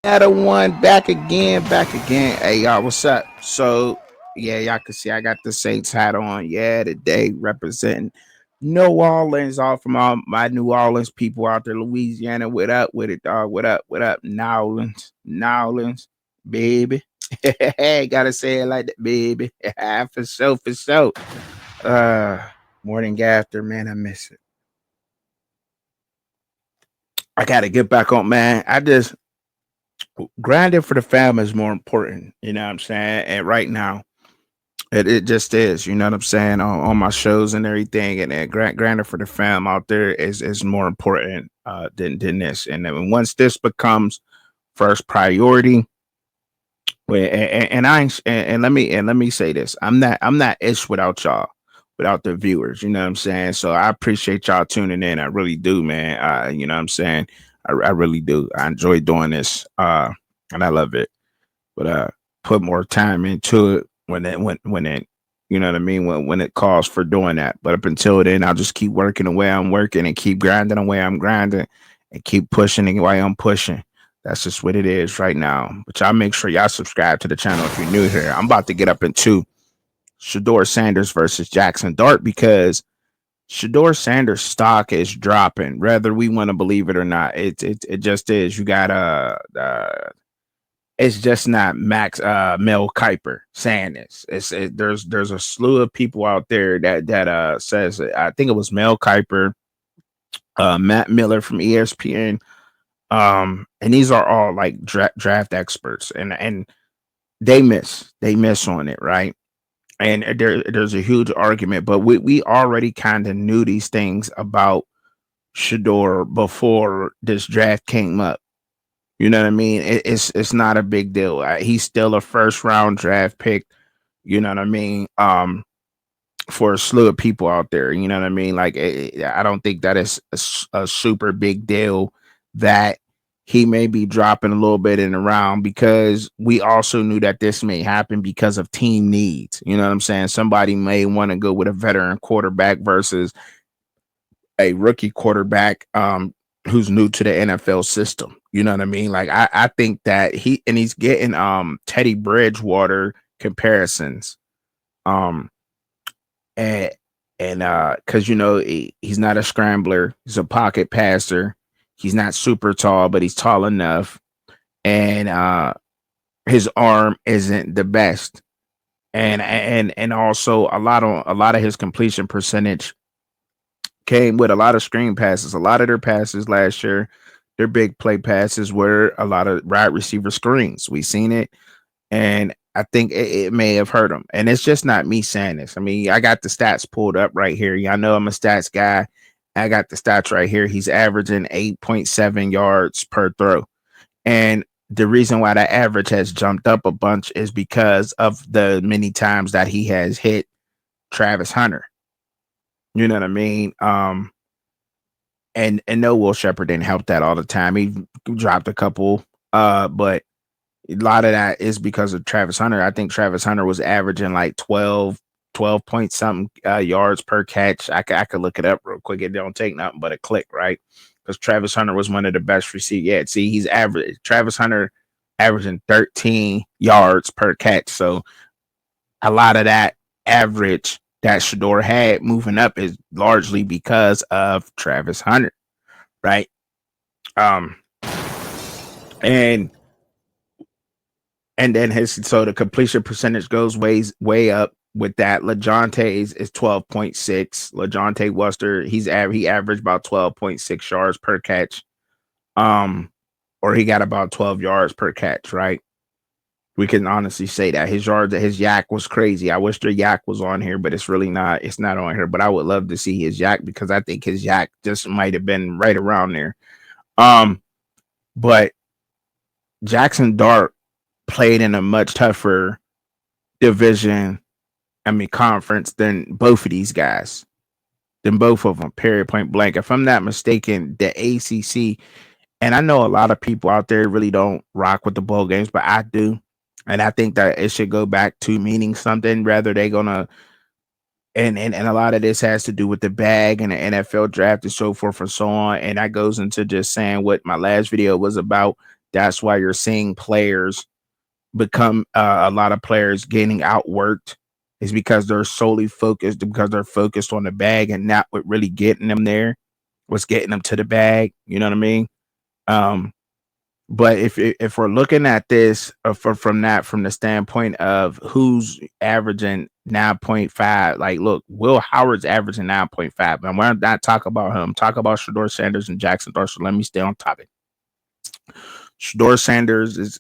Another one back again, back again. Hey y'all, what's up? So yeah, y'all can see I got the Saints hat on. Yeah, today representing New Orleans, all from all my New Orleans people out there, Louisiana. What up with it, dog? What up? What up? New Orleans, New Orleans, baby. Hey, gotta say it like that, baby. For sure, for sure. Uh, Morning after, man, I miss it. I gotta get back on, man. I just grinding for the family is more important. You know what I'm saying? And right now, it just is. You know what I'm saying? On my shows and everything, and grinding for the fam out there is more important than this. And then once this becomes first priority, and let me say this: I'm not ish without y'all. Without the viewers, you know what I'm saying? So I appreciate y'all tuning in. I really do, man. You know what I'm saying? I really do. I enjoy doing this. And I love it. But put more time into it when it you know what I mean when it calls for doing that. But up until then, I'll just keep working the way I'm working and keep grinding the way I'm grinding and keep pushing the way I'm pushing. That's just what it is right now. But y'all make sure y'all subscribe to the channel if you're new here. I'm about to get up into Shedeur Sanders versus Jaxon Dart because Shedeur Sanders stock is dropping, whether we want to believe it or not. It just is. You got it's just not Max Mel Kiper saying this. There's a slew of people out there that says it. I think it was Mel Kiper, Matt Miller from ESPN, and these are all like draft experts, and they miss on it, right? And there's a huge argument, but we already kind of knew these things about Shedeur before this draft came up. You know what I mean? It's not a big deal. He's still a first round draft pick. You know what I mean? For a slew of people out there. You know what I mean? Like I don't think that is a super big deal that he may be dropping a little bit in the round because we also knew that this may happen because of team needs. You know what I'm saying? Somebody may want to go with a veteran quarterback versus a rookie quarterback who's new to the NFL system. You know what I mean? Like I think that he's getting Teddy Bridgewater comparisons. Um and cuz he's not a scrambler, he's a pocket passer. He's not super tall, but he's tall enough, and his arm isn't the best. And also a lot of his completion percentage came with a lot of screen passes. A lot of their passes last year, their big play passes were a lot of wide receiver screens. We seen it, and I think it may have hurt him. And it's just not me saying this. I mean, I got the stats pulled up right here. Y'all know I'm a stats guy. I got the stats right here. He's averaging 8.7 yards per throw. And the reason why that average has jumped up a bunch is because of the many times that he has hit Travis Hunter. You know what I mean? And no, Will Shepard didn't help that all the time. He dropped a couple, but a lot of that is because of Travis Hunter. I think Travis Hunter was averaging like 12 point something yards per catch. I could look it up real quick. It don't take nothing but a click, right? Because Travis Hunter was one of the best receivers. Yeah, see, he's average. Travis Hunter averaging 13 yards per catch. So a lot of that average that Shedeur had moving up is largely because of Travis Hunter, right? Um, and and then the completion percentage goes way up with that. LeJohntay's is 12.6. LeJohntay Wuster, he averaged about 12.6 yards per catch. Or he got about 12 yards per catch, right? We can honestly say that his yak was crazy. I wish the yak was on here, but it's not on here. But I would love to see his yak because I think his yak just might have been right around there. But Jaxon Dart played in a much tougher division, conference than both of these guys, than both of them, period, point blank. If I'm not mistaken, the ACC, and I know a lot of people out there really don't rock with the bowl games, but I do. And I think that it should go back to meaning something, rather they gonna and a lot of this has to do with the bag and the NFL draft and so forth and so on. And that goes into just saying what my last video was about, That's why you're seeing players become a lot of players getting outworked is because they're solely focused because they're focused on the bag and not what really getting them there, what's getting them to the bag. You know what I mean? Um, but if we're looking at this from the standpoint of who's averaging 9.5, like look, Will Howard's averaging 9.5, and we're not talking about him. Talk about Shedeur Sanders and Jaxon Dart. So let me stay on topic. Shedeur Sanders is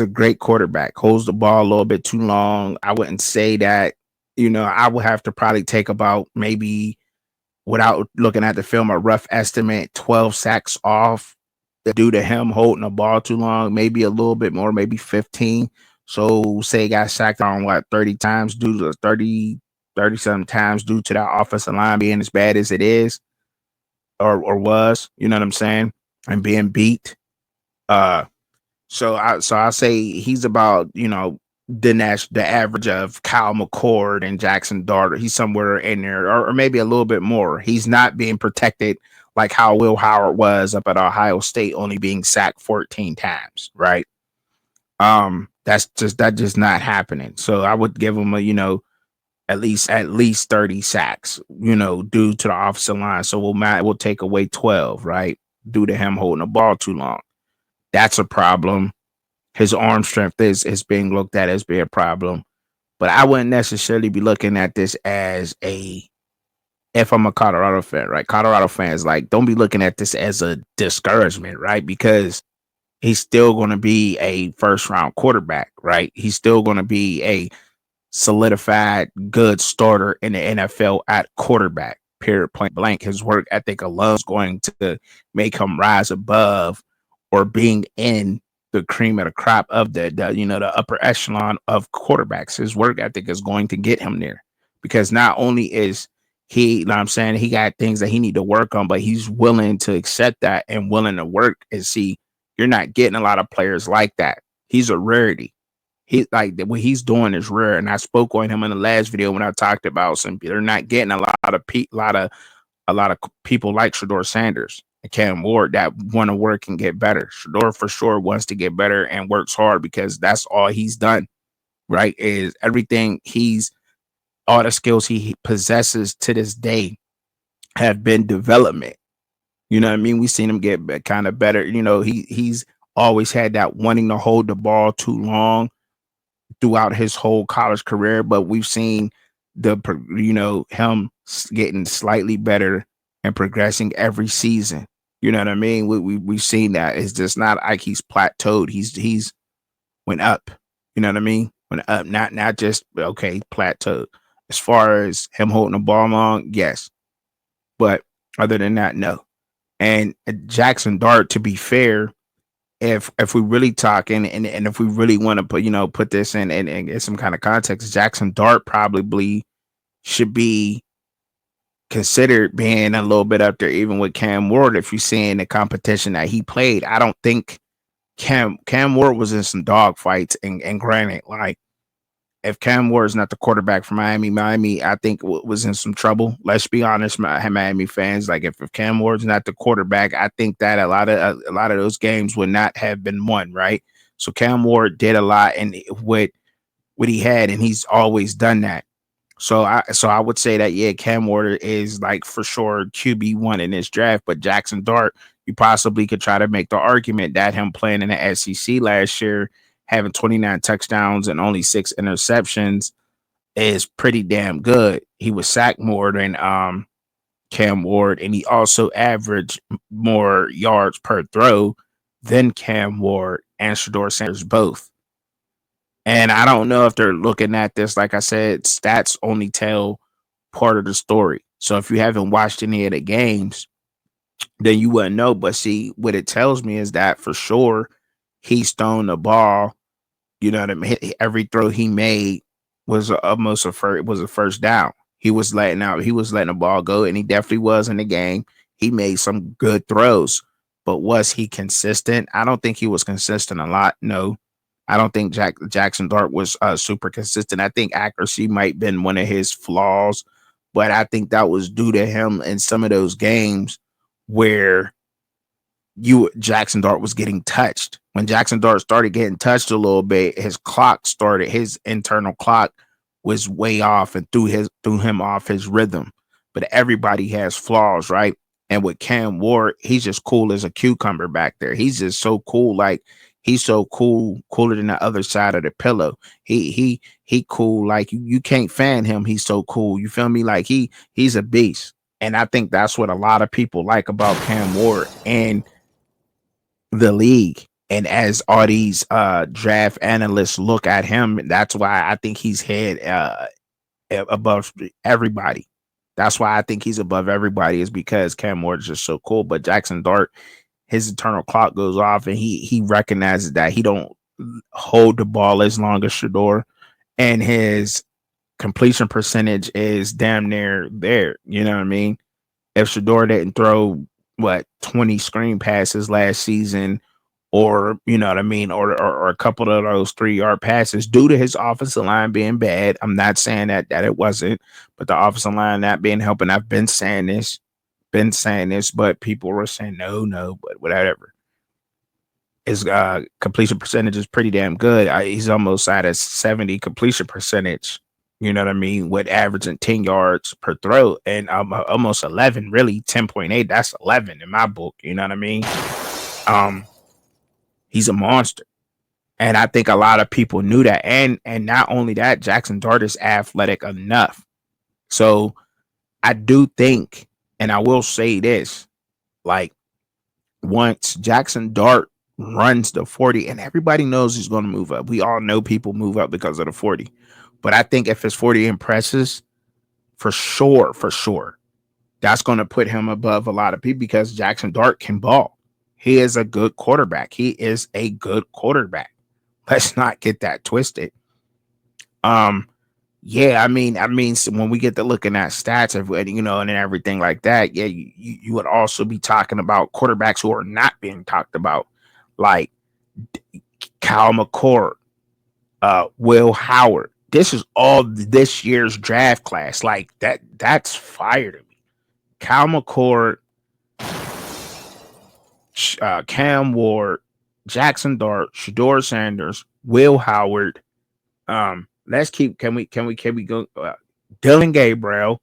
a great quarterback. Holds the ball a little bit too long. I wouldn't say that. I would have to probably take about maybe without looking at the film a rough estimate 12 sacks off due to him holding the ball too long, maybe a little bit more, maybe 15. So say he got sacked on what 30 times due to 30 some times due to that offensive line being as bad as it is or was, you know what I'm saying? And being beat. Uh so I say he's about, the average of Kyle McCord and Jaxon Dart. He's somewhere in there, or maybe a little bit more. He's not being protected like how Will Howard was up at Ohio State, only being sacked 14 times, right? That's just not happening. So I would give him a, at least 30 sacks, due to the offensive line. So we'll take away 12, right? Due to him holding the ball too long. That's a problem. His arm strength is being looked at as being a problem. But I wouldn't necessarily be looking at this as if I'm a Colorado fan, right? Colorado fans, like, don't be looking at this as a discouragement, right? Because he's still going to be a first round quarterback, right? He's still going to be a solidified good starter in the NFL at quarterback, period, point blank. His work ethic alone is going to make him rise above or being in the cream of the crop of the upper echelon of quarterbacks. His work ethic is going to get him there because not only is he, you know what I'm saying, he got things that he need to work on, but he's willing to accept that and willing to work and see. You're not getting a lot of players like that. He's a rarity. He like what he's doing is rare, and I spoke on him in the last video when I talked about some. They're not getting a lot of people like Shedeur Sanders and Cam Ward that want to work and get better. Shedeur for sure wants to get better and works hard because that's all he's done. Right? Is everything all the skills he possesses to this day have been development. You know what I mean? We've seen him get kind of better. He's always had that wanting to hold the ball too long throughout his whole college career, but we've seen him getting slightly better and progressing every season. You know what I mean? We've seen that. It's just not like he's plateaued. He's went up. You know what I mean? Went up, not just okay, plateaued. As far as him holding the ball long, yes, but other than that, no. And Jaxon Dart, to be fair, if we really talk and if we really want to put this in and get some kind of context, Jaxon Dart probably should be considered being a little bit up there, even with Cam Ward. If you see in the competition that he played, I don't think Cam Ward was in some dog fights. And granted, like if Cam Ward is not the quarterback for Miami, I think was in some trouble. Let's be honest, Miami fans. Like if Cam Ward's not the quarterback, I think that a lot of those games would not have been won, right? So Cam Ward did a lot and what he had, and he's always done that. So I would say that yeah, Cam Ward is like for sure QB1 in this draft, but Jaxon Dart, you possibly could try to make the argument that him playing in the SEC last year, having 29 touchdowns and only 6 interceptions is pretty damn good. He was sacked more than Cam Ward, and he also averaged more yards per throw than Cam Ward and Shedeur Sanders both. And I don't know if they're looking at this. Like I said, stats only tell part of the story. So if you haven't watched any of the games, then you wouldn't know. But see, what it tells me is that for sure he's thrown the ball. You know what I mean? Every throw he made was almost a first down. He was letting the ball go, and he definitely was in the game. He made some good throws, but was he consistent? I don't think he was consistent a lot. No, I don't think Jaxon Dart was super consistent. I think accuracy might have been one of his flaws, but I think that was due to him in some of those games where Jackson Dart was getting touched. When Jackson Dart started getting touched a little bit, his internal clock was way off and threw him off his rhythm. But everybody has flaws, right? And with Cam Ward, he's just cool as a cucumber back there. He's just so cool, like he's so cool, cooler than the other side of the pillow. He cool, like you can't fan him. He's so cool. You feel me? Like he's a beast. And I think that's what a lot of people like about Cam Ward and the league. And as all these draft analysts look at him, that's why I think he's head above everybody. That's why I think he's above everybody, is because Cam Ward is just so cool. But Jackson Dart, his internal clock goes off, and he recognizes that he don't hold the ball as long as Shedeur, and his completion percentage is damn near there. You know what I mean? If Shedeur didn't throw 20 screen passes last season, or you know what I mean, or a couple of those 3-yard passes due to his offensive line being bad. I'm not saying that it wasn't, but the offensive line not being helping. I've been saying this, but people were saying no, but whatever. His completion percentage is pretty damn good. He's almost at a 70 completion percentage. You know what I mean? With averaging 10 yards per throw and almost 11, really 10.8. That's 11 in my book. You know what I mean? Um, he's a monster. And I think a lot of people knew that. And not only that, Jackson Dart is athletic enough. So I do think, and I will say this, like once Jackson Dart runs the 40, and everybody knows he's going to move up. We all know people move up because of the 40. But I think if his 40 impresses, for sure, that's going to put him above a lot of people because Jackson Dart can ball. He is a good quarterback. He is a good quarterback. Let's not get that twisted. Um, yeah, so when we get to looking at stats of and everything like that, yeah, you would also be talking about quarterbacks who are not being talked about, like Kyle McCord, Will Howard. This is all this year's draft class. Like that's fire to me. Kyle McCord, Cam Ward, Jackson Dart, Shedeur Sanders, Will Howard. Let's keep. Can we go? Dylan Gabriel.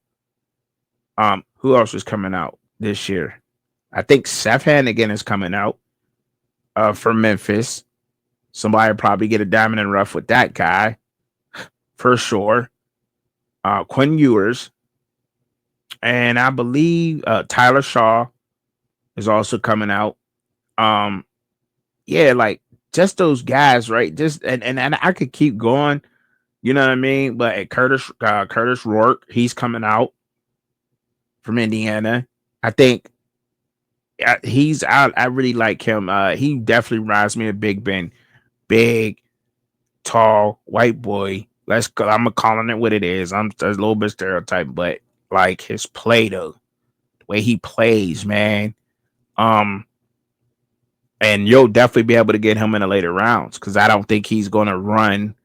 Who else is coming out this year? I think Seth Hannigan is coming out. From Memphis. Somebody probably get a diamond in the rough with that guy for sure. Quinn Ewers, and I believe Tyler Shaw is also coming out. Um, yeah, like just those guys, right? Just and I could keep going. You know what I mean? But Curtis Rourke, he's coming out from Indiana. I think he's out. I really like him. He definitely reminds me of Big Ben. Big, tall, white boy. Let's go. I'm calling it what it is. I'm a little bit stereotype, but like his play though, the way he plays, man. Um, and you'll definitely be able to get him in the later rounds because I don't think he's gonna run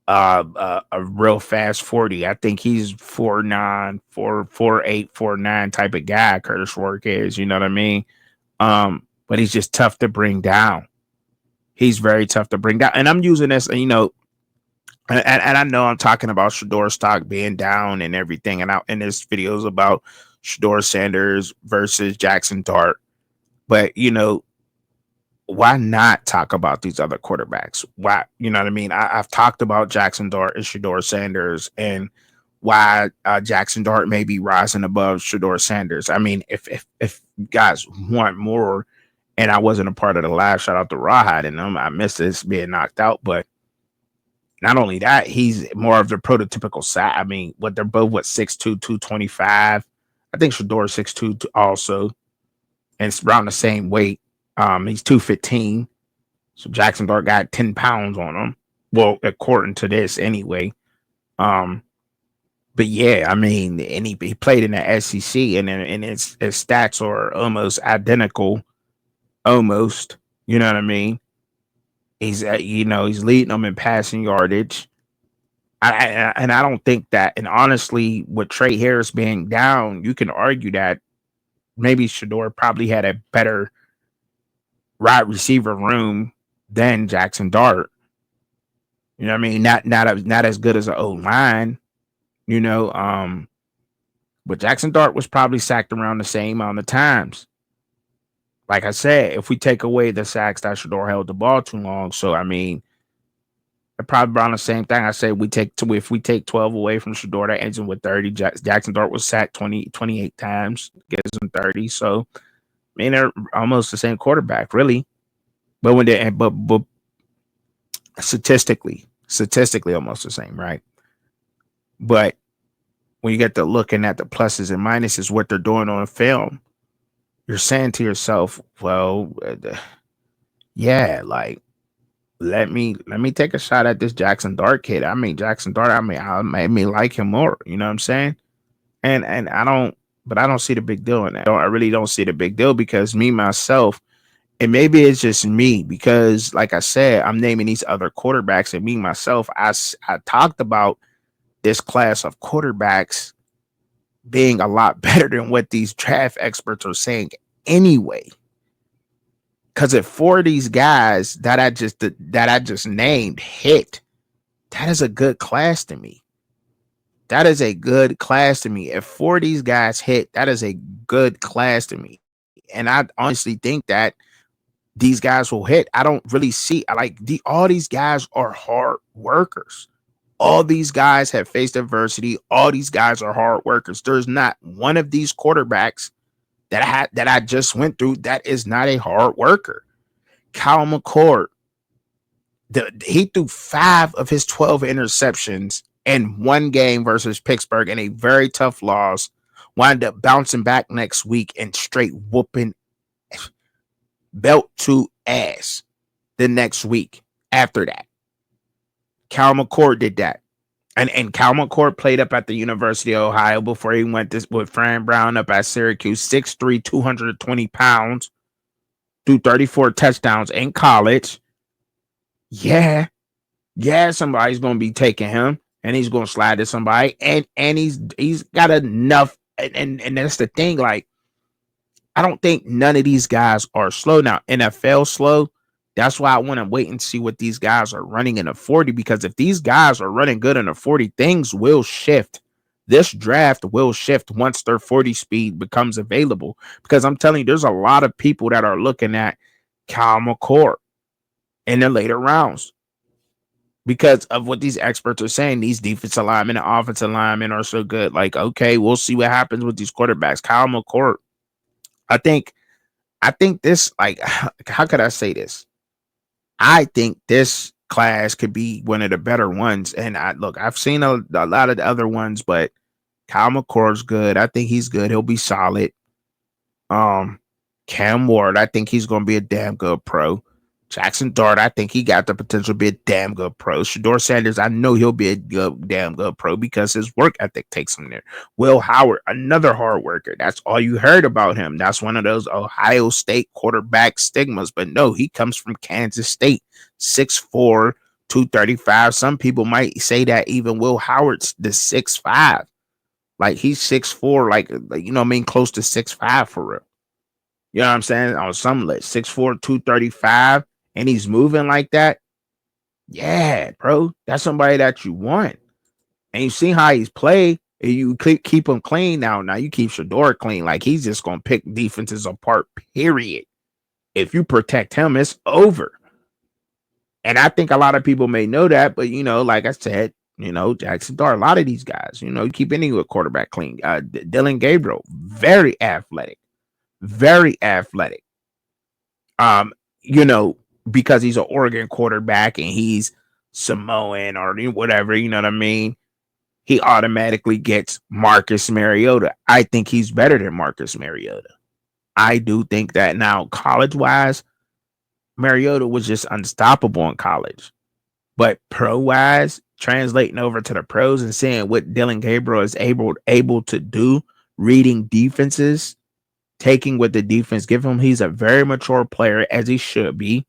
a real fast 40. I think he's 4'9", 4'8", 4'9" type of guy. Curtis Rourke is, you know what I mean? But he's just tough to bring down. He's very tough to bring down. And I'm using this, and I know I'm talking about Shedeur stock being down and everything. And this videos about Shedeur Sanders versus Jackson Dart. But why not talk about these other quarterbacks? Why, you know what I mean? I've talked about Jackson Dart and Shedeur Sanders and why Jackson Dart may be rising above Shedeur Sanders. I mean, if you guys want more, and I wasn't a part of the live, shout out to Rawhide and them. I missed this being knocked out, but not only that, he's more of the prototypical side. I mean, they're both 6'2", 225. I think Shedeur 6'2" also, and it's around the same weight. He's 215. So Jackson Dart got 10 pounds on him. Well, according to this anyway. Um, but yeah, I mean, and he played in the SEC, and his stats are almost identical. Almost. You know what I mean? He's leading them in passing yardage. And I don't think that, and honestly, with Trey Harris being down, you can argue that maybe Shedeur probably had a better wide receiver room than Jackson Dart. You know what I mean? Not as good as an O line, you know. But Jackson Dart was probably sacked around the same amount of times. Like I said, if we take away the sacks that Shedeur held the ball too long, so I mean, they're probably around the same thing. I say if we take 12 away from Shedeur, that ends with 30. Jackson Dart was sacked 28 times, gives him 30. So I mean, they're almost the same quarterback, really. But when they but statistically almost the same, right? But when you get to looking at the pluses and minuses, what they're doing on film, you're saying to yourself, well, yeah, like let me take a shot at this Jackson Dart kid. I mean, Jackson Dart, I made me like him more. You know what I'm saying? And I don't see the big deal in that. I really don't see the big deal because me myself, and maybe it's just me because, like I said, I'm naming these other quarterbacks, and me myself, I talked about this class of quarterbacks being a lot better than what these draft experts are saying anyway. Because if four of these guys that I just named hit, that is a good class to me. That is a good class to me. If four of these guys hit, that is a good class to me. And I honestly think that these guys will hit. I don't really see all these guys are hard workers. All these guys have faced adversity. All these guys are hard workers. There's not one of these quarterbacks that I just went through that is not a hard worker. Kyle McCord, he threw 5 of his 12 interceptions in one game versus Pittsburgh in a very tough loss. Wound up bouncing back next week and straight whooping belt to ass the next week after that. Kyle McCord did that. And Cal McCord played up at the University of Ohio before he went this with Fran Brown up at Syracuse, 6'3", 220 pounds, threw 34 touchdowns in college. Yeah, somebody's gonna be taking him and he's gonna slide to somebody. And he's got enough, and that's the thing, like, I don't think none of these guys are slow. Now, NFL slow. That's why I want to wait and see what these guys are running in a 40, because if these guys are running good in a 40, things will shift. This draft will shift once their 40 speed becomes available. Because I'm telling you, there's a lot of people that are looking at Kyle McCord in the later rounds because of what these experts are saying. These defensive linemen and offensive linemen are so good. Like, okay, we'll see what happens with these quarterbacks. Kyle McCord, I think this, like, how could I say this? I think this class could be one of the better ones. And I've seen a lot of the other ones, but Kyle McCord's good. I think he's good. He'll be solid. Cam Ward, I think he's going to be a damn good pro. Jackson Dart, I think he got the potential to be a damn good pro. Shedeur Sanders, I know he'll be a damn good pro because his work ethic takes him there. Will Howard, another hard worker. That's all you heard about him. That's one of those Ohio State quarterback stigmas. But no, he comes from Kansas State, 6'4", 235. Some people might say that even Will Howard's the 6'5". Like, he's 6'4", like you know what I mean, close to 6'5" for real. You know what I'm saying? On some list, 6'4", 235. And he's moving like that. Yeah, bro, that's somebody that you want. And you see how he's played. And you keep him clean now. Now you keep Shedeur clean. Like, he's just gonna pick defenses apart. Period. If you protect him, it's over. And I think a lot of people may know that, but like I said, Jackson Dart, a lot of these guys, you keep any quarterback clean. Dylan Gabriel, very athletic, very athletic. Um, you know, because he's an Oregon quarterback and he's Samoan or whatever, you know what I mean? He automatically gets Marcus Mariota. I think he's better than Marcus Mariota. I do think that. Now, college-wise, Mariota was just unstoppable in college. But pro-wise, translating over to the pros and seeing what Dylan Gabriel is able to do, reading defenses, taking what the defense give him. He's a very mature player, as he should be.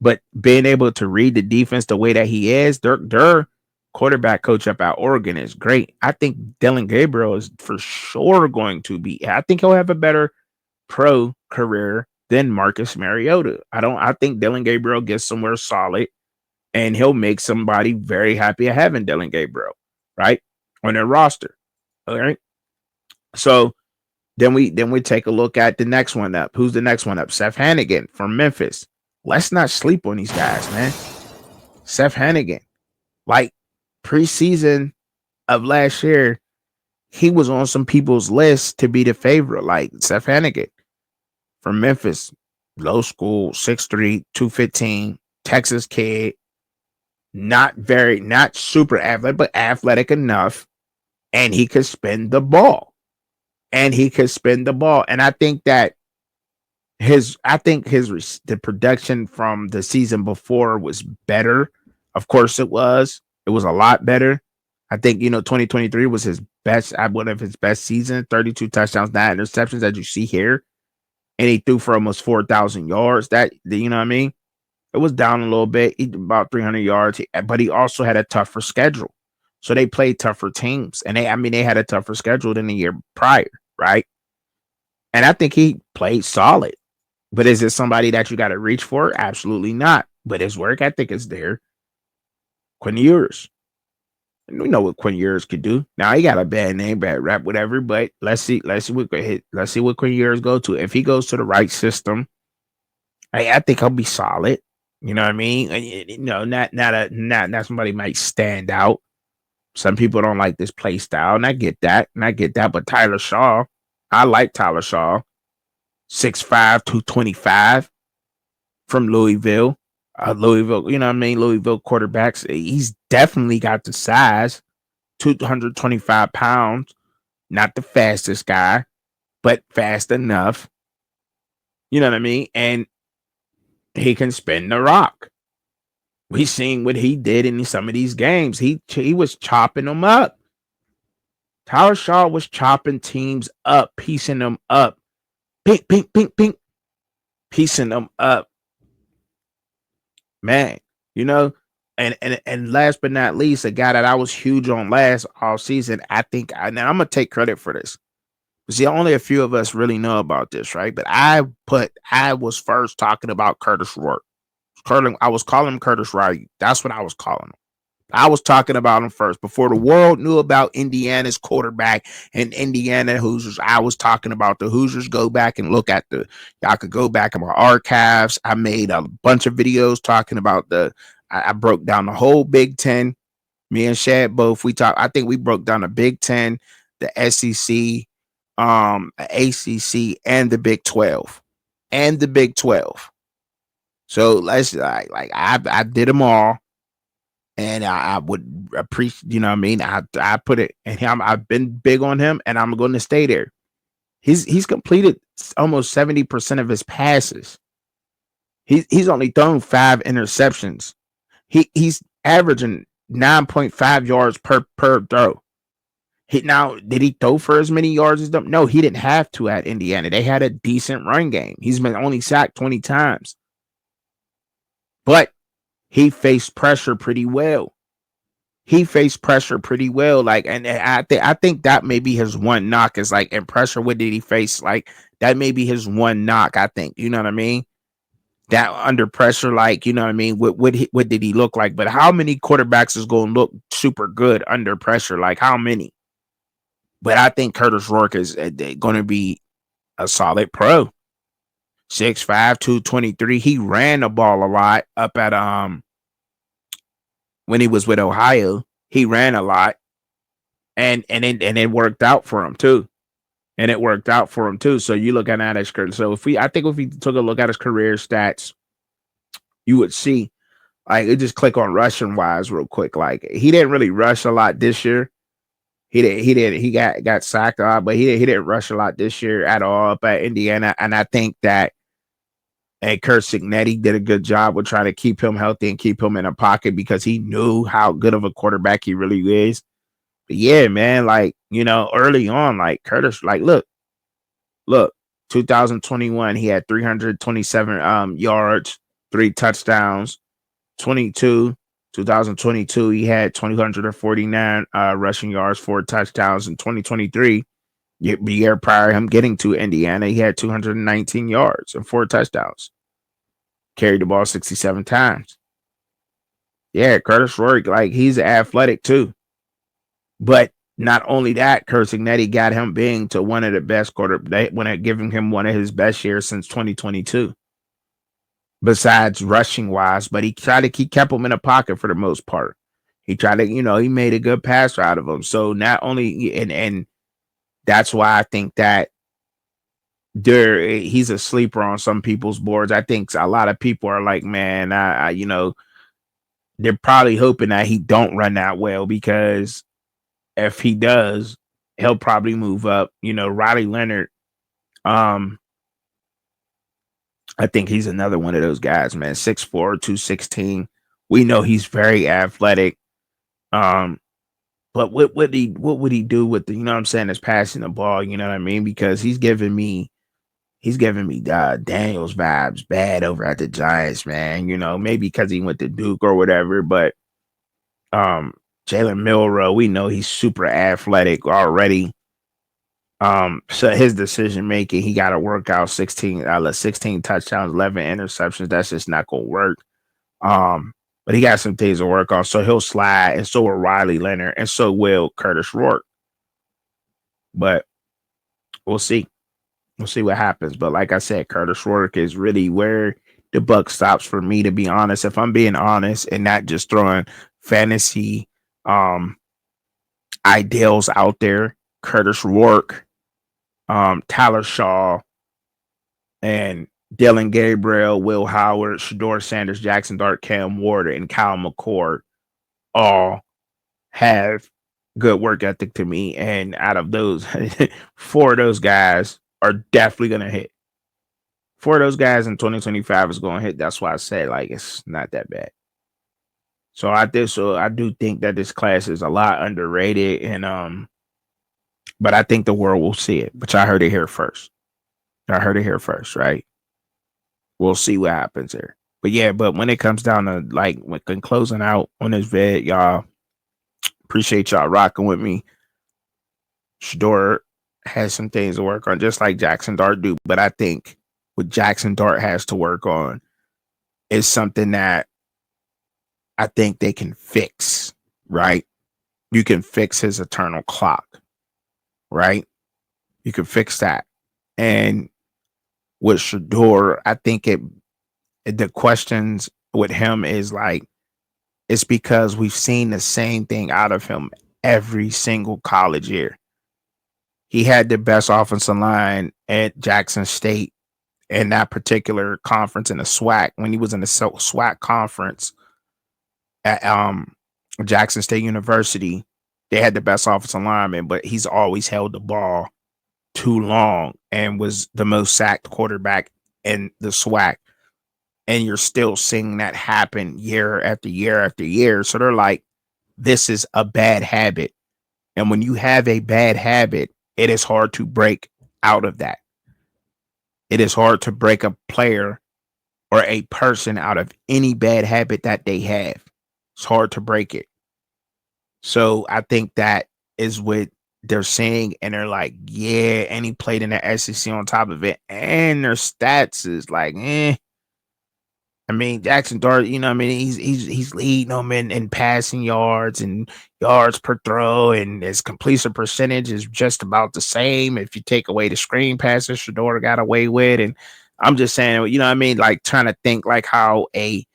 But being able to read the defense the way that he is, their quarterback coach up at Oregon is great. I think Dylan Gabriel is for sure going to be. I think he'll have a better pro career than Marcus Mariota. I think Dylan Gabriel gets somewhere solid, and he'll make somebody very happy of having Dylan Gabriel, right? On their roster. All right. So then we take a look at the next one up. Who's the next one up? Seth Hannigan from Memphis. Let's not sleep on these guys, man. Seth Hannigan, like preseason of last year, he was on some people's list to be the favorite. Like Seth Hannigan from Memphis, low school, 6'3", 215, Texas kid, not super athletic, but athletic enough, and he could spin the ball. And I think that the production from the season before was better. Of course it was. It was a lot better. I think 2023 was his best, one of his best seasons. 32 touchdowns, 9 interceptions, as you see here, and he threw for almost 4,000 yards. That you know what I mean? It was down a little bit, about 300 yards, but he also had a tougher schedule. So they played tougher teams, and they had a tougher schedule than the year prior, right? And I think he played solid. But is it somebody that you got to reach for? Absolutely not. But his work ethic is there. Quinn Ewers. We know what Quinn Ewers could do. Now he got a bad name, bad rap, whatever. But let's see what Quinn Ewers go to. If he goes to the right system, I think he'll be solid. You know what I mean? Not somebody might stand out. Some people don't like this play style, and I get that. But Tyler Shaw, I like Tyler Shaw. 6'5", 225 from Louisville. Louisville, you know what I mean? Louisville quarterbacks. He's definitely got the size. 225 pounds. Not the fastest guy, but fast enough. You know what I mean? And he can spin the rock. We seen what he did in some of these games. He was chopping them up. Tyler Shaw was chopping teams up, piecing them up. Pink, pink, pink, pink. Piecing them up. Man, and last but not least, a guy that I was huge on last all season. I think now I'm gonna take credit for this. See, only a few of us really know about this, right? But I was first talking about Curtis Rourke. I was calling him Curtis Wright. That's what I was calling him. I was talking about him first before the world knew about Indiana's quarterback and Indiana Hoosiers. I was talking about the Hoosiers. Go back and look at y'all could go back in my archives. I made a bunch of videos talking about I broke down the whole Big Ten. Me and Shad both, I think we broke down the Big Ten, the SEC, ACC, and the Big 12. So let's I did them all. And I would appreciate, you know what I mean? I put it in him. I've been big on him, and I'm going to stay there. He's completed almost 70% of his passes. He's only thrown 5 interceptions. He's averaging 9.5 yards per throw. Did he throw for as many yards as them? No, he didn't have to at Indiana. They had a decent run game. He's been only sacked 20 times. But he faced pressure pretty well. Like, and I think that may be his one knock is like, in pressure, what did he face? Like, that may be his one knock, I think. You know what I mean? That under pressure, like, you know what I mean? What did he look like? But how many quarterbacks is going to look super good under pressure? Like, how many? But I think Curtis Rourke is going to be a solid pro. 6'5", 223. He ran the ball a lot up at when he was with Ohio. He ran a lot, and it worked out for him too. So you look at his career. So if we took a look at his career stats, you would see, like, it just click on rushing wise real quick. Like, he didn't really rush a lot this year. He got sacked a lot, but he didn't rush a lot this year at all up at Indiana. And I think that Kurt Signetti did a good job with trying to keep him healthy and keep him in a pocket because he knew how good of a quarterback he really is. But yeah, man, like, early on, like Curtis, like, look, 2021, he had 327 yards, 3 touchdowns. 2022, he had 249 rushing yards, 4 touchdowns. In 2023, The year prior, him getting to Indiana, he had 219 yards and 4 touchdowns. Carried the ball 67 times. Yeah, Curtis Rourke, like he's athletic too. But not only that, cursing that he got him being to one of the best when it giving him one of his best years since 2022. Besides rushing wise, but he kept him in a pocket for the most part. He tried to, he made a good passer out of him. So not only and that's why I think that he's a sleeper on some people's boards. I think a lot of people are like, man, they're probably hoping that he don't run that well because if he does, he'll probably move up. Riley Leonard, um, I think he's another one of those guys, man. 6'4", 216. We know he's very athletic. But what would he do with the, what I'm saying, is passing the ball, you know what I mean? Because he's giving me Daniels vibes bad over at the Giants, man. Maybe because he went to Duke or whatever, but Jalen Milroe, we know he's super athletic already. So his decision making, he got to work out 16 touchdowns, 11 interceptions. That's just not gonna work. But he got some things to work on. So he'll slide, and so will Riley Leonard, and so will Curtis Rourke. But we'll see. We'll see what happens. But like I said, Curtis Rourke is really where the buck stops for me, to be honest. If I'm being honest and not just throwing fantasy ideals out there, Curtis Rourke, Tyler Shaw, and Dylan Gabriel, Will Howard, Shedeur Sanders, Jaxon Dart, Cam Ward, and Kyle McCord all have good work ethic to me. And out of those, 4 of those guys are definitely going to hit. 4 of those guys in 2025 is going to hit. That's why I said, like, it's not that bad. So I do think that this class is a lot underrated, and but I think the world will see it. But I heard it here first. Right? We'll see what happens there. But yeah, but when it comes down to like when closing out on this vid, y'all, appreciate y'all rocking with me. Shedeur has some things to work on, just like Jaxon Dart do. But I think what Jaxon Dart has to work on is something that I think they can fix, right? You can fix his eternal clock, right? You can fix that. And with Shedeur, I think the questions with him is like, it's because we've seen the same thing out of him every single college year. He had the best offensive line at Jackson State in that particular conference in the SWAC. When he was in the SWAC conference at Jackson State University, they had the best offensive lineman, but he's always held the ball too long and was the most sacked quarterback in the SWAC. And you're still seeing that happen year after year after year. So they're like, this is a bad habit. And when you have a bad habit, it is hard to break out of that. It is hard to break a player or a person out of any bad habit that they have. It's hard to break it. So I think that is what they're saying. And they're like, yeah, and he played in the SEC on top of it. And their stats is like, I mean, Jaxon Dart, I mean, he's leading them in passing yards and yards per throw, and his completion percentage is just about the same if you take away the screen passes Shedeur got away with. And I'm just saying, what I mean? Like trying to think like how a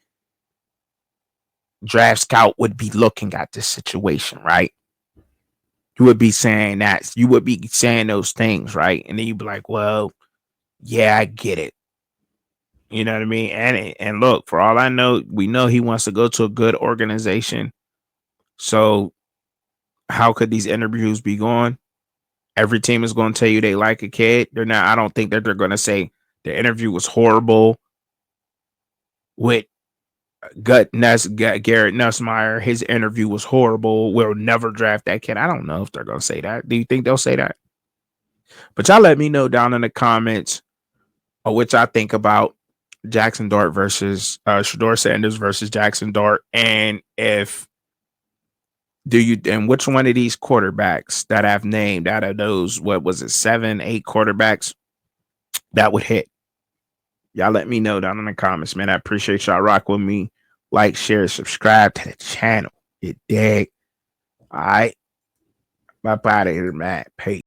draft scout would be looking at this situation, right? You would be saying those things, right? And then you'd be like, well, yeah, I get it. You know what I mean? And look, for all I know, we know he wants to go to a good organization. So how could these interviews be going? Every team is going to tell you they like a kid. I don't think that they're going to say the interview was horrible with Garrett Nussmeier. His interview was horrible. We'll never draft that kid. I don't know if they're going to say that. Do you think they'll say that? But y'all let me know down in the comments what y'all think about Jaxon Dart versus Shedeur Sanders versus Jaxon Dart, and if Do you, and which one of these quarterbacks that I've named out of those, what was it, 7, 8 quarterbacks that would hit? Y'all let me know down in the comments, man. I appreciate y'all rock with me. Like, share, subscribe to the channel. You dig? All right. Bye bye here, man. Peace.